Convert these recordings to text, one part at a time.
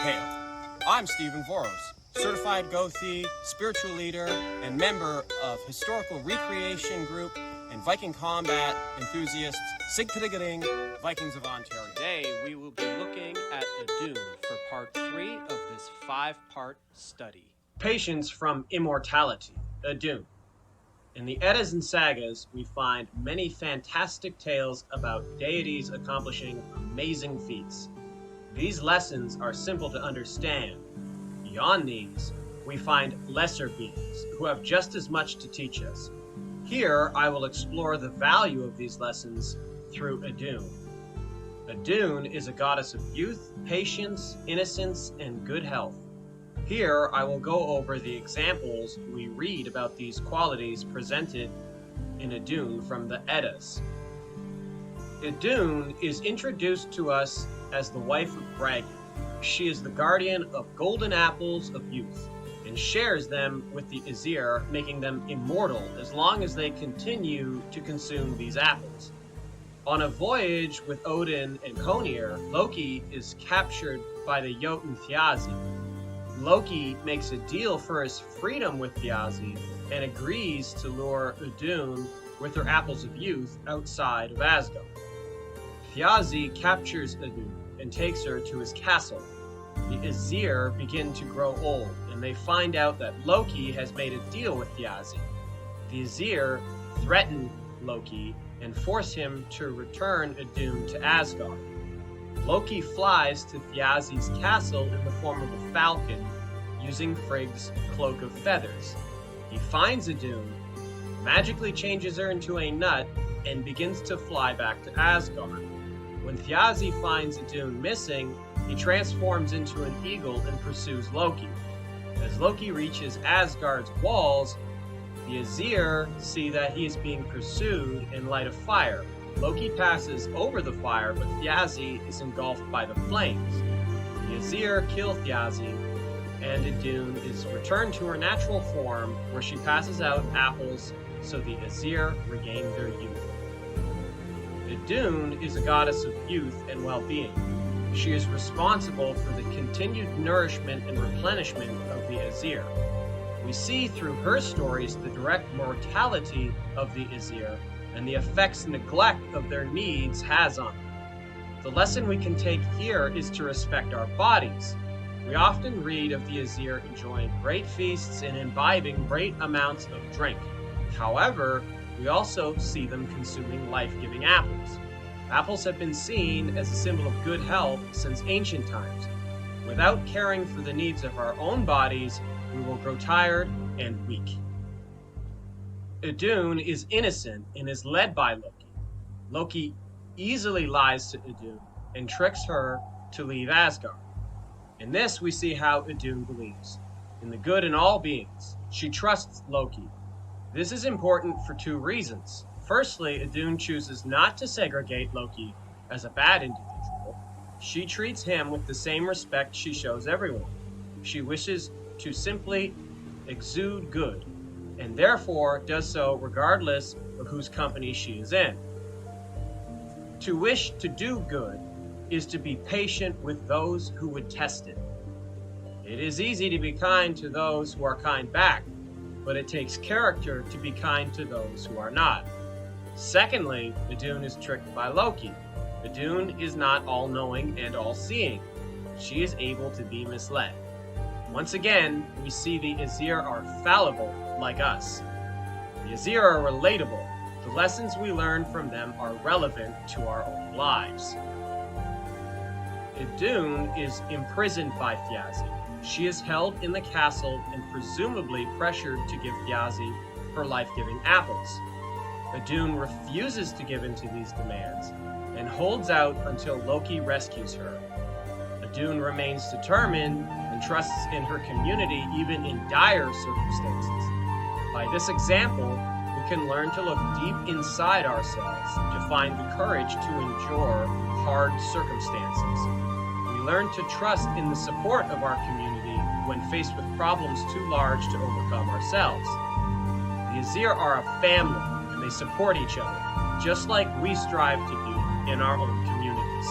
tale. I'm Stephen Voros, certified Gothi, spiritual leader, and member of historical recreation group and Viking combat enthusiasts Sigtrygging Vikings of Ontario. Today we will be looking at Idunn for part 3 of this 5-part study. Patience from immortality, Idunn. In the Eddas and Sagas, we find many fantastic tales about deities accomplishing amazing feats. These lessons are simple to understand. Beyond these, we find lesser beings who have just as much to teach us. Here, I will explore the value of these lessons through Idunn. Idunn is a goddess of youth, patience, innocence, and good health. Here, I will go over the examples we read about these qualities presented in Idunn from the Eddas. Idunn is introduced to us as the wife of Bragi. She is the guardian of golden apples of youth and shares them with the Aesir, making them immortal as long as they continue to consume these apples. On a voyage with Odin and Konir, Loki is captured by the Jotun Thiazi. Loki makes a deal for his freedom with Thiazi and agrees to lure Idunn with her apples of youth outside of Asgard. Thiazi captures Idunn and takes her to his castle. The Aesir begin to grow old, and they find out that Loki has made a deal with Thiazi. The Aesir threaten Loki and force him to return Idunn to Asgard. Loki flies to Thiazi's castle in the form of a falcon, using Frigg's cloak of feathers. He finds Idunn, magically changes her into a nut, and begins to fly back to Asgard. When Thiazi finds Idunn missing, he transforms into an eagle and pursues Loki. As Loki reaches Asgard's walls, the Aesir see that he is being pursued and light a fire. Loki passes over the fire, but Thiazi is engulfed by the flames. The Aesir kill Thiazi, and Idunn is returned to her natural form, where she passes out apples so the Aesir regain their youth. Idunn is a goddess of youth and well-being. She is responsible for the continued nourishment and replenishment of the Aesir. We see through her stories the direct mortality of the Aesir and the effects neglect of their needs has on them. The lesson we can take here is to respect our bodies. We often read of the Aesir enjoying great feasts and imbibing great amounts of drink. However, we also see them consuming life-giving apples. Apples have been seen as a symbol of good health since ancient times. Without caring for the needs of our own bodies, we will grow tired and weak. Idunn is innocent and is led by Loki. Loki easily lies to Idunn and tricks her to leave Asgard. In this, we see how Idunn believes in the good in all beings. She trusts Loki. This is important for 2 reasons. Firstly, Idunn chooses not to segregate Loki as a bad individual. She treats him with the same respect she shows everyone. She wishes to simply exude good, and therefore does so regardless of whose company she is in. To wish to do good is to be patient with those who would test it. It is easy to be kind to those who are kind back, but it takes character to be kind to those who are not. Secondly, Idunn is tricked by Loki. Idunn is not all-knowing and all-seeing. She is able to be misled. Once again, we see the Aesir are fallible, like us. The Aesir are relatable. The lessons we learn from them are relevant to our own lives. Idunn is imprisoned by Thiazi. She is held in the castle and presumably pressured to give Thiazi her life-giving apples. Idunn refuses to give in to these demands and holds out until Loki rescues her. Idunn remains determined and trusts in her community even in dire circumstances. By this example, we can learn to look deep inside ourselves to find the courage to endure hard circumstances. We learn to trust in the support of our community when faced with problems too large to overcome ourselves. The Aesir are a family, and they support each other, just like we strive to do in our own communities.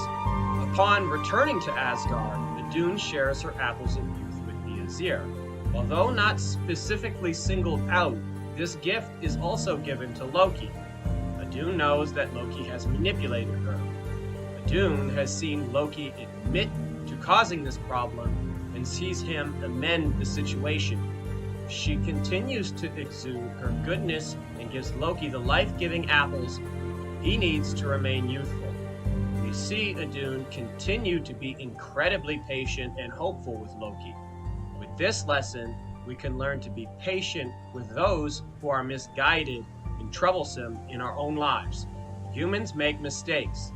Upon returning to Asgard, Idunn shares her apples of youth with the Aesir. Although not specifically singled out, this gift is also given to Loki. Idunn knows that Loki has manipulated her. Idunn has seen Loki admit to causing this problem and sees him amend the situation. She continues to exude her goodness and gives Loki the life-giving apples he needs to remain youthful. We see Idunn continue to be incredibly patient and hopeful with Loki. With this lesson, we can learn to be patient with those who are misguided and troublesome in our own lives. Humans make mistakes.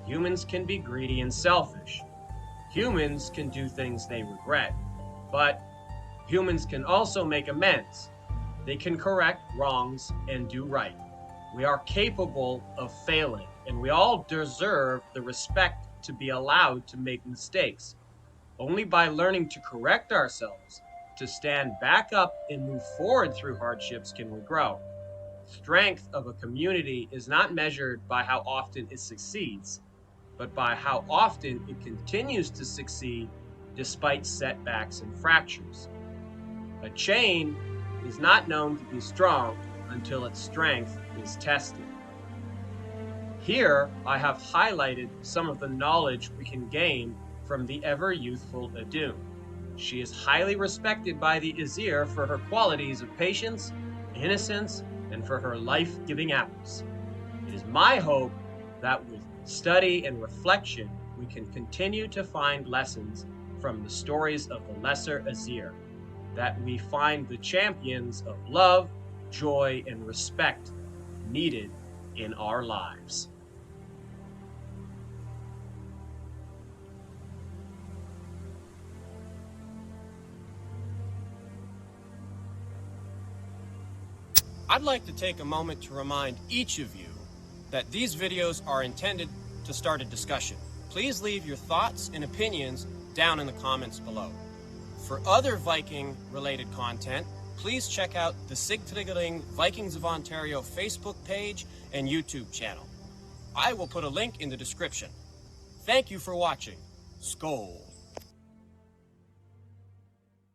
Humans can be greedy and selfish. Humans can do things they regret. But humans can also make amends. They can correct wrongs and do right. We are capable of failing, and we all deserve the respect to be allowed to make mistakes. Only by learning to correct ourselves, to stand back up and move forward through hardships can we grow. Strength of a community is not measured by how often it succeeds, but by how often it continues to succeed despite setbacks and fractures. A chain is not known to be strong until its strength is tested. Here, I have highlighted some of the knowledge we can gain from the ever-youthful Idunn. She is highly respected by the Aesir for her qualities of patience, innocence, and for her life-giving apples. It is my hope that with study and reflection, we can continue to find lessons from the stories of the Lesser Aesir, that we find the champions of love, joy, and respect needed in our lives. I'd like to take a moment to remind each of you that these videos are intended to start a discussion. Please leave your thoughts and opinions down in the comments below. For other Viking-related content, please check out the Sigtryggling Vikings of Ontario Facebook page and YouTube channel. I will put a link in the description. Thank you for watching. Skål!